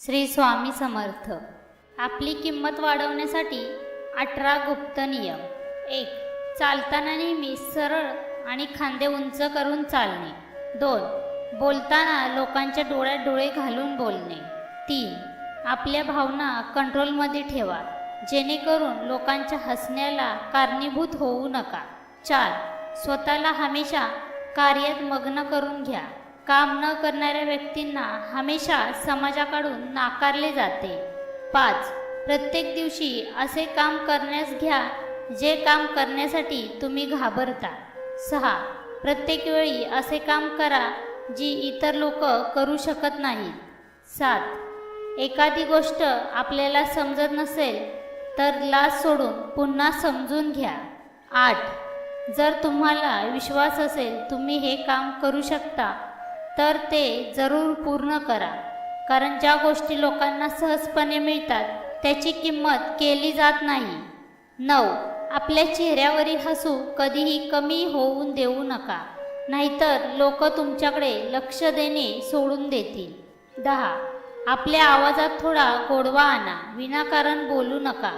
श्री स्वामी समर्थ। आपली किंमत वाढवण्यासाठी 18 गुप्त नियम। 1. चालताना नेहमी सरळ आणि खांदे उंच करून चालणे। 2. बोलताना लोकांच्या डोळ्यात डोळे घालून बोलणे। 3. आपल्या भावना कंट्रोलमध्ये ठेवा, जेणेकरून लोकांच्या हसण्याला कारणीभूत होऊ नका। 4. स्वतःला हमेशा कार्यात मग्न करून घ्या। काम न करणाऱ्या व्यक्तींना हमेशा समाजाकडून नाकारले जाते। 5. प्रत्येक दिवशी असे काम करण्यास घ्या जे काम करण्यासाठी तुम्ही घाबरता। 6. प्रत्येक वेळी असे काम करा जी इतर लोक करू शकत नाहीत। 7. एखादी गोष्ट आपल्याला समजत नसेल तर लाज सोडून पुन्हा समजून घ्या। 8. जर तुम्हाला विश्वास असेल तुम्ही हे काम करू शकता तर ते जरूर पूर्ण करा, कारण ज्या गोष्टी लोकांना सहजपणे मिळतात त्याची किंमत केली जात नाही। 9. आपल्या चेहऱ्यावरील हसू कधीही कमी होऊन देऊ नका, नाहीतर लोक तुमच्याकडे लक्ष देणे सोडून देतील। 10. आपल्या आवाजात थोडा गोडवा आणा, विनाकारण बोलू नका,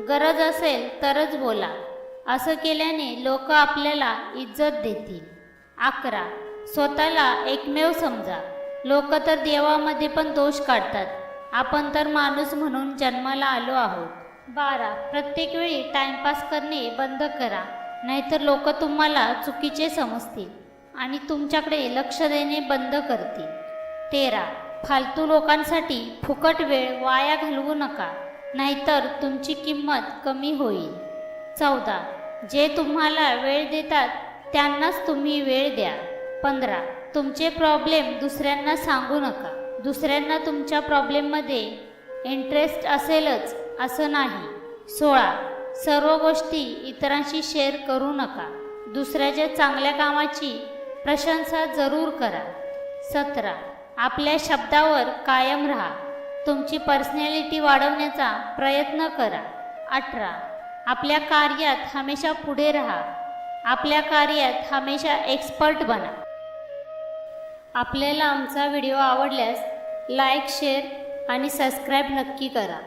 गरज असेल तरच बोला, असं केल्याने लोक आपल्याला इज्जत देतील। 11. स्वतःला एकमेव समजा, लोक तर देवामध्ये पण दोष काढतात, आपण तर माणूस म्हणून जन्माला आलो आहोत। 12. प्रत्येक वेळी टाइमपास करणे बंद करा, नाहीतर लोक तुम्हाला चुकीचे समजतील आणि तुमच्याकडे लक्ष देणे बंद करतील। 13. फालतू लोकांसाठी फुकट वेळ वाया घालवू नका, नाहीतर तुमची किंमत कमी होईल। 14. जे तुम्हाला वेळ देतात त्यांनाच तुम्ही वेळ द्या। 15. तुमचे प्रॉब्लेम दुसऱ्यांना सांगू नका, दुसऱ्यांना तुमच्या प्रॉब्लेममध्ये इंटरेस्ट असेलच असं नाही। 16. सर्व गोष्टी इतरांशी शेअर करू नका, दुसऱ्याच्या चांगल्या कामाची प्रशंसा जरूर करा। 17. आपल्या शब्दावर कायम राहा, तुमची पर्सनॅलिटी वाढवण्याचा प्रयत्न करा। 18. आपल्या कार्यात हमेशा पुढे राहा, आपल्या कार्यात हमेशा एक्सपर्ट बना। आपल्याला आमचा व्हिडिओ आवडल्यास लाईक, शेअर आणि सबस्क्राईब नक्की करा।